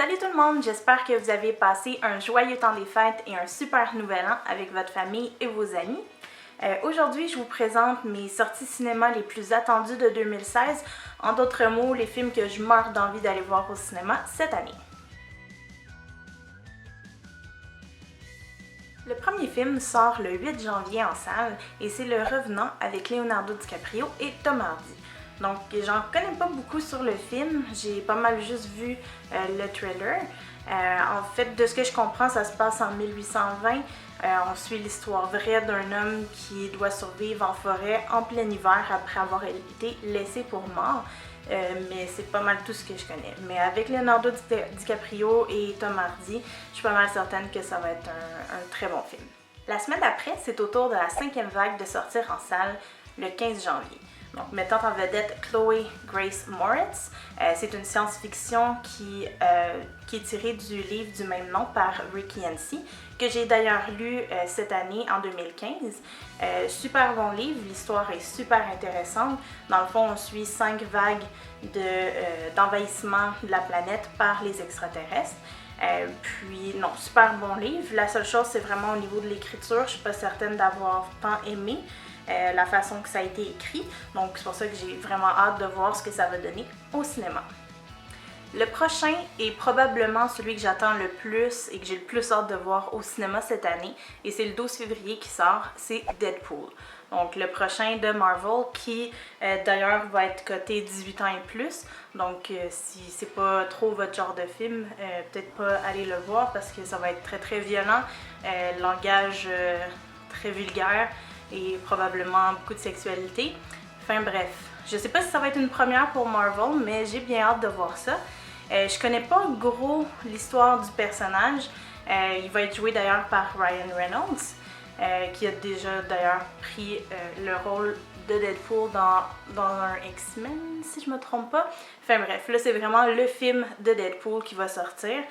Salut tout le monde, j'espère que vous avez passé un joyeux temps des fêtes et un super nouvel an avec votre famille et vos amis. Aujourd'hui, je vous présente mes sorties cinéma les plus attendues de 2016, en d'autres mots, les films que je meurs d'envie d'aller voir au cinéma cette année. Le premier film sort le 8 janvier en salle et c'est Le Revenant avec Leonardo DiCaprio et Tom Hardy. Donc, j'en connais pas beaucoup sur le film, j'ai pas mal juste vu le trailer. En fait, de ce que je comprends, ça se passe en 1820. On suit l'histoire vraie d'un homme qui doit survivre en forêt en plein hiver après avoir été laissé pour mort. Mais c'est pas mal tout ce que je connais. Mais avec Leonardo DiCaprio et Tom Hardy, je suis pas mal certaine que ça va être un très bon film. La semaine d'après, c'est au tour de la 5e vague de sortir en salle le 15 janvier. Donc, mettant en vedette Chloe Grace Moretz, c'est une science-fiction qui est tirée du livre du même nom par Rick Yancey, que j'ai d'ailleurs lu cette année en 2015. Super bon livre, l'histoire est super intéressante. Dans le fond, on suit 5 vagues d'envahissement de la planète par les extraterrestres. Puis, non, super bon livre. La seule chose, c'est vraiment au niveau de l'écriture. Je suis pas certaine d'avoir tant aimé la façon que ça a été écrit. Donc, c'est pour ça que j'ai vraiment hâte de voir ce que ça va donner au cinéma. Le prochain est probablement celui que j'attends le plus et que j'ai le plus hâte de voir au cinéma cette année. Et c'est le 12 février qui sort, c'est Deadpool. Donc, le prochain de Marvel qui, d'ailleurs, va être coté 18 ans et plus. Donc, si c'est pas trop votre genre de film, peut-être pas aller le voir parce que ça va être très très violent. Langage très vulgaire et probablement beaucoup de sexualité. Enfin bref, je sais pas si ça va être une première pour Marvel, mais j'ai bien hâte de voir ça. Je connais pas gros l'histoire du personnage. Il va être joué d'ailleurs par Ryan Reynolds, qui a déjà d'ailleurs pris le rôle de Deadpool dans un X-Men, si je me trompe pas. Enfin bref, là c'est vraiment le film de Deadpool qui va sortir.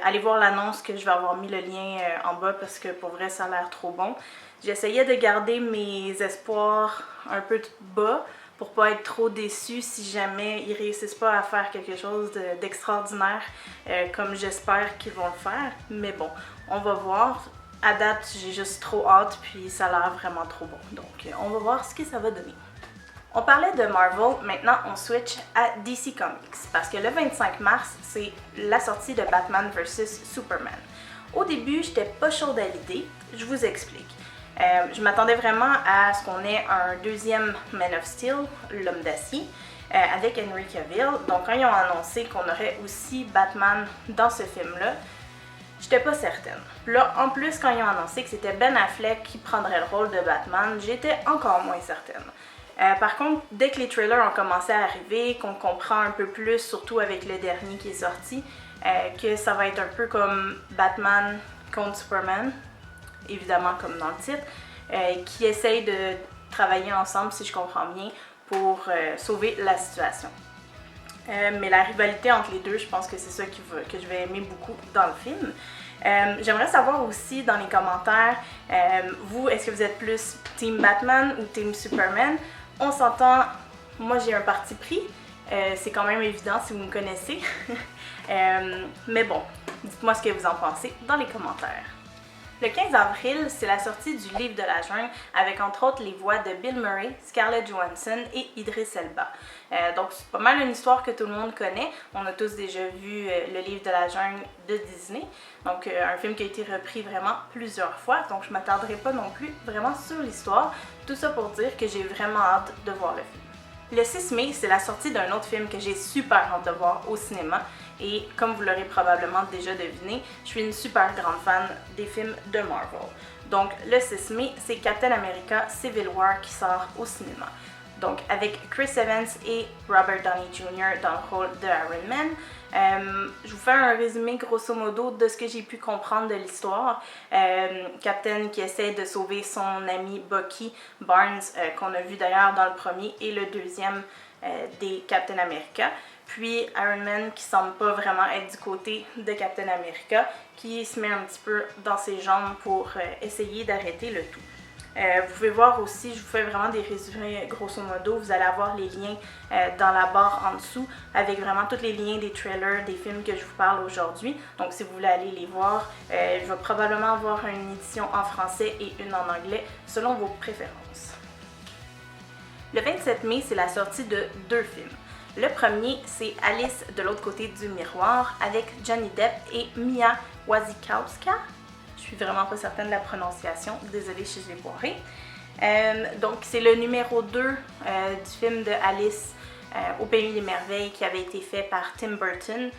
Allez voir l'annonce que je vais avoir mis le lien en bas parce que pour vrai ça a l'air trop bon. J'essayais de garder mes espoirs un peu bas pour pas être trop déçue si jamais ils réussissent pas à faire quelque chose d'extraordinaire comme j'espère qu'ils vont le faire. Mais bon, on va voir. À date, j'ai juste trop hâte puis ça a l'air vraiment trop bon. Donc on va voir ce que ça va donner. On parlait de Marvel, maintenant on switch à DC Comics parce que le 25 mars, c'est la sortie de Batman vs Superman. Au début, j'étais pas chaude à l'idée, je vous explique. Je m'attendais vraiment à ce qu'on ait un deuxième Man of Steel, l'homme d'acier, avec Henry Cavill. Donc quand ils ont annoncé qu'on aurait aussi Batman dans ce film-là, j'étais pas certaine. Là, en plus, quand ils ont annoncé que c'était Ben Affleck qui prendrait le rôle de Batman, j'étais encore moins certaine. Par contre, dès que les trailers ont commencé à arriver, qu'on comprend un peu plus, surtout avec le dernier qui est sorti, que ça va être un peu comme Batman contre Superman, évidemment comme dans le titre, qui essayent de travailler ensemble, si je comprends bien, pour sauver la situation. Mais la rivalité entre les deux, je pense que c'est ça que je vais aimer beaucoup dans le film. J'aimerais savoir aussi dans les commentaires, vous, est-ce que vous êtes plus Team Batman ou Team Superman? On s'entend, moi j'ai un parti pris, c'est quand même évident si vous me connaissez. Mais bon, dites-moi ce que vous en pensez dans les commentaires. Le 15 avril, c'est la sortie du Livre de la Jungle avec entre autres les voix de Bill Murray, Scarlett Johansson et Idris Elba. Donc c'est pas mal une histoire que tout le monde connaît. On a tous déjà vu le Livre de la Jungle de Disney. Donc un film qui a été repris vraiment plusieurs fois. Donc je m'attarderai pas non plus vraiment sur l'histoire. Tout ça pour dire que j'ai vraiment hâte de voir le film. Le 6 mai, c'est la sortie d'un autre film que j'ai super hâte de voir au cinéma. Et comme vous l'aurez probablement déjà deviné, je suis une super grande fan des films de Marvel. Donc le 6 mai, c'est Captain America Civil War qui sort au cinéma. Donc avec Chris Evans et Robert Downey Jr. dans le rôle de Iron Man. Je vous fais un résumé grosso modo de ce que j'ai pu comprendre de l'histoire. Captain qui essaie de sauver son ami Bucky Barnes, qu'on a vu d'ailleurs dans le premier et le deuxième des Captain America. Puis Iron Man qui semble pas vraiment être du côté de Captain America, qui se met un petit peu dans ses jambes pour essayer d'arrêter le tout. Vous pouvez voir aussi, je vous fais vraiment des résumés grosso modo, vous allez avoir les liens dans la barre en dessous avec vraiment tous les liens des trailers, des films que je vous parle aujourd'hui. Donc si vous voulez aller les voir, je vais probablement avoir une édition en français et une en anglais selon vos préférences. Le 27 mai, c'est la sortie de 2 films. Le premier, c'est Alice de l'autre côté du miroir avec Johnny Depp et Mia Wasikowska. Je suis vraiment pas certaine de la prononciation, désolée si je l'ai poiré. Donc c'est le numéro 2 du film de Alice au Pays des Merveilles qui avait été fait par Tim Burton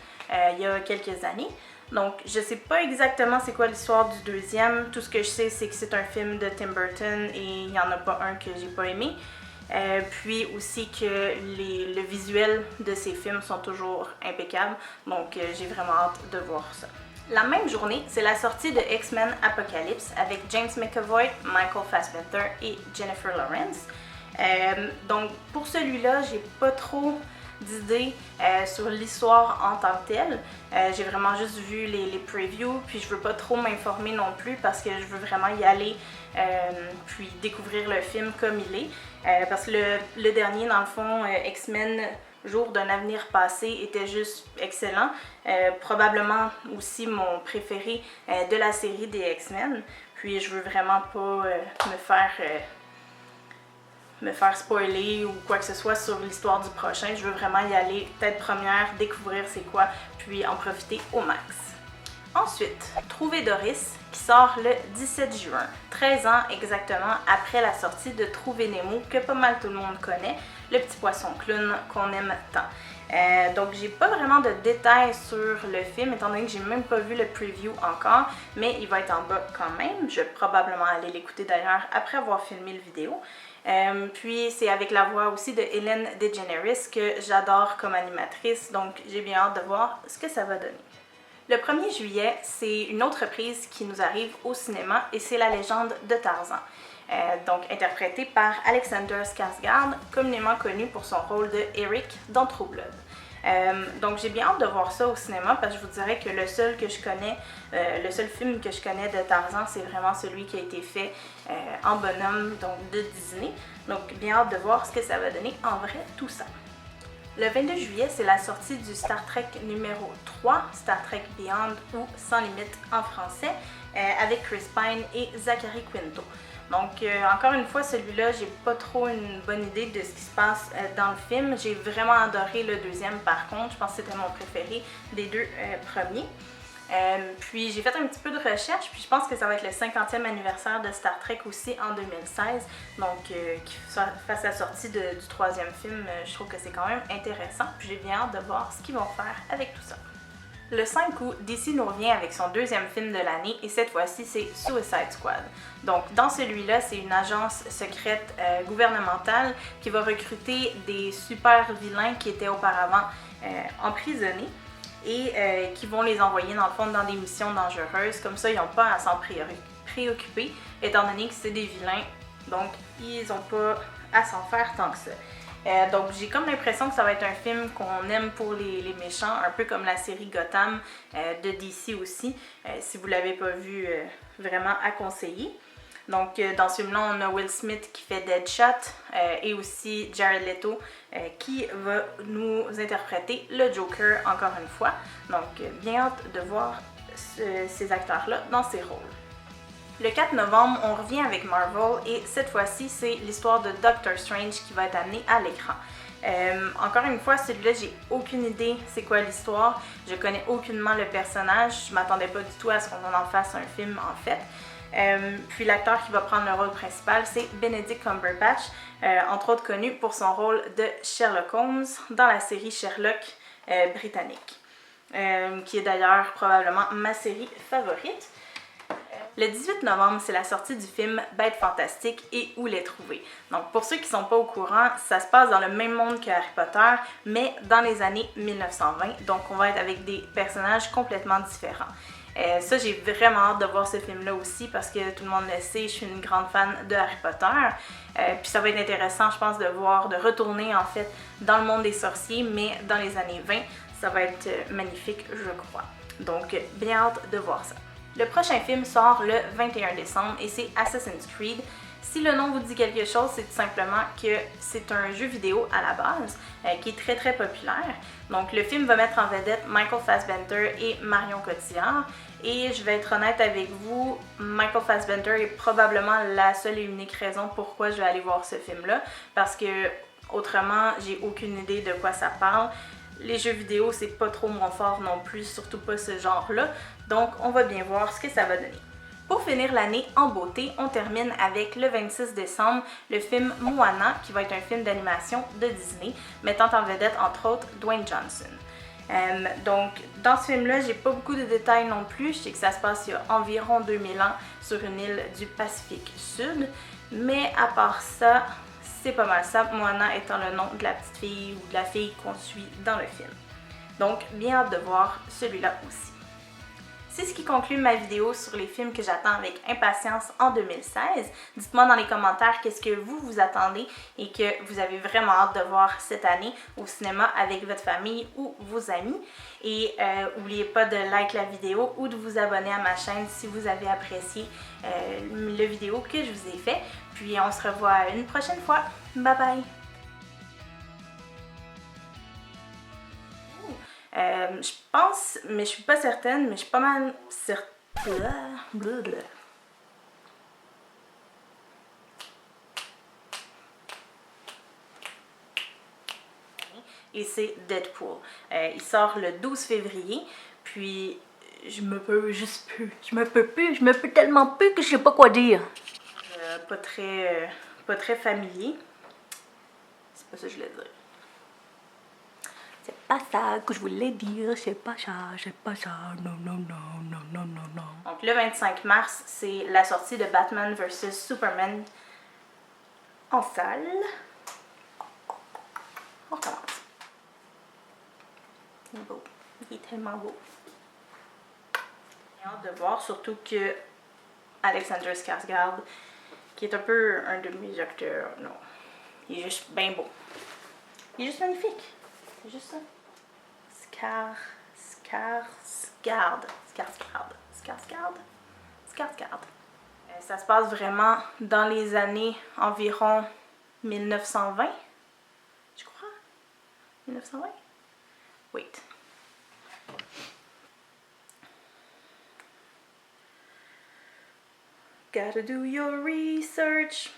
il y a quelques années. Donc je sais pas exactement c'est quoi l'histoire du deuxième, tout ce que je sais c'est que c'est un film de Tim Burton et il n'y en a pas un que j'ai pas aimé. Puis aussi que le visuel de ces films sont toujours impeccables, donc j'ai vraiment hâte de voir ça. La même journée, c'est la sortie de X-Men Apocalypse avec James McAvoy, Michael Fassbender et Jennifer Lawrence. Donc pour celui-là, j'ai pas trop d'idées sur l'histoire en tant que telle. J'ai vraiment juste vu les previews, puis je veux pas trop m'informer non plus parce que je veux vraiment y aller puis découvrir le film comme il est. Parce que le dernier, dans le fond, X-Men Jour d'un avenir passé était juste excellent. Probablement aussi mon préféré de la série des X-Men. Puis je veux vraiment pas me faire spoiler ou quoi que ce soit sur l'histoire du prochain. Je veux vraiment y aller tête première, découvrir c'est quoi, puis en profiter au max. Ensuite, Trouver Doris, qui sort le 17 juin, 13 ans exactement après la sortie de Trouver Nemo, que pas mal tout le monde connaît, le petit poisson clown qu'on aime tant. Donc j'ai pas vraiment de détails sur le film, étant donné que j'ai même pas vu le preview encore, mais il va être en bas quand même. Je vais probablement aller l'écouter d'ailleurs après avoir filmé le vidéo. Puis c'est avec la voix aussi de Ellen DeGeneres que j'adore comme animatrice, donc j'ai bien hâte de voir ce que ça va donner. Le 1er juillet, c'est une autre reprise qui nous arrive au cinéma et c'est La légende de Tarzan. Donc interprété par Alexander Skarsgård, communément connu pour son rôle de Eric dans True Blood. Donc j'ai bien hâte de voir ça au cinéma parce que je vous dirais que le seul film que je connais de Tarzan, c'est vraiment celui qui a été fait en bonhomme, donc de Disney. Donc bien hâte de voir ce que ça va donner en vrai tout ça. Le 22 juillet, c'est la sortie du Star Trek numéro 3, Star Trek Beyond ou Sans limite en français, avec Chris Pine et Zachary Quinto. Donc encore une fois, celui-là, j'ai pas trop une bonne idée de ce qui se passe dans le film. J'ai vraiment adoré le deuxième par contre, je pense que c'était mon préféré des 2 premiers. Puis j'ai fait un petit peu de recherche, puis je pense que ça va être le 50e anniversaire de Star Trek aussi en 2016. Donc qu'il fasse la sortie du 3e film, je trouve que c'est quand même intéressant. Puis j'ai bien hâte de voir ce qu'ils vont faire avec tout ça. Le 5 août, DC nous revient avec son 2e film de l'année et cette fois-ci c'est Suicide Squad. Donc dans celui-là, c'est une agence secrète gouvernementale qui va recruter des super vilains qui étaient auparavant emprisonnés et qui vont les envoyer dans le fond dans des missions dangereuses. Comme ça, ils n'ont pas à s'en préoccuper étant donné que c'est des vilains, donc ils n'ont pas à s'en faire tant que ça. Donc j'ai comme l'impression que ça va être un film qu'on aime pour les méchants, un peu comme la série Gotham de DC aussi. Si vous ne l'avez pas vu, vraiment à conseiller. Donc dans ce film-là, on a Will Smith qui fait Deadshot et aussi Jared Leto qui va nous interpréter le Joker encore une fois. Donc bien hâte de voir ces acteurs-là dans ces rôles. Le 4 novembre, on revient avec Marvel et cette fois-ci, c'est l'histoire de Doctor Strange qui va être amenée à l'écran. Encore une fois, celui-là, j'ai aucune idée c'est quoi l'histoire. Je connais aucunement le personnage. Je m'attendais pas du tout à ce qu'on en fasse un film en fait. Puis l'acteur qui va prendre le rôle principal, c'est Benedict Cumberbatch, entre autres connu pour son rôle de Sherlock Holmes dans la série Sherlock britannique, qui est d'ailleurs probablement ma série favorite. Le 18 novembre, c'est la sortie du film Bêtes fantastiques et Où les trouver. Donc pour ceux qui ne sont pas au courant, ça se passe dans le même monde que Harry Potter, mais dans les années 1920. Donc on va être avec des personnages complètement différents. Ça, j'ai vraiment hâte de voir ce film-là aussi parce que tout le monde le sait, je suis une grande fan de Harry Potter. Puis ça va être intéressant, je pense, de retourner en fait dans le monde des sorciers, mais dans les années 20. Ça va être magnifique, je crois. Donc, bien hâte de voir ça. Le prochain film sort le 21 décembre et c'est Assassin's Creed. Si le nom vous dit quelque chose, c'est tout simplement que c'est un jeu vidéo à la base qui est très populaire. Donc le film va mettre en vedette Michael Fassbender et Marion Cotillard. Et je vais être honnête avec vous, Michael Fassbender est probablement la seule et unique raison pourquoi je vais aller voir ce film-là. Parce que autrement, j'ai aucune idée de quoi ça parle. Les jeux vidéo, c'est pas trop mon fort non plus, surtout pas ce genre-là. Donc on va bien voir ce que ça va donner. Pour finir l'année en beauté, on termine avec le 26 décembre le film Moana, qui va être un film d'animation de Disney, mettant en vedette entre autres Dwayne Johnson. Donc dans ce film-là, j'ai pas beaucoup de détails non plus. Je sais que ça se passe il y a environ 2000 ans sur une île du Pacifique Sud, mais à part ça, c'est pas mal ça, Moana étant le nom de la petite fille ou de la fille qu'on suit dans le film. Donc bien hâte de voir celui-là aussi. C'est ce qui conclut ma vidéo sur les films que j'attends avec impatience en 2016. Dites-moi dans les commentaires qu'est-ce que vous attendez et que vous avez vraiment hâte de voir cette année au cinéma avec votre famille ou vos amis. Et n'oubliez pas de liker la vidéo ou de vous abonner à ma chaîne si vous avez apprécié la vidéo que je vous ai fait. Puis on se revoit une prochaine fois. Bye bye! Je pense, mais je suis pas certaine, mais je suis pas mal certaine. Et c'est Deadpool. Il sort le 12 février, puis je me peux tellement peu que je sais pas quoi dire. Pas très familier. C'est pas ça que je voulais dire. C'est pas ça que je voulais dire, c'est pas ça, non. Donc le 25 mars, c'est la sortie de Batman vs Superman en salle. On recommence. Il est beau, il est tellement beau. J'ai hâte de voir, surtout que Alexander Skarsgård, qui est un peu un de mes acteurs, non, il est juste bien beau. Il est juste magnifique. C'est juste ça. Skarsgård. Ça se passe vraiment dans les années environ 1920, je crois. 1920? Wait. Gotta do your research.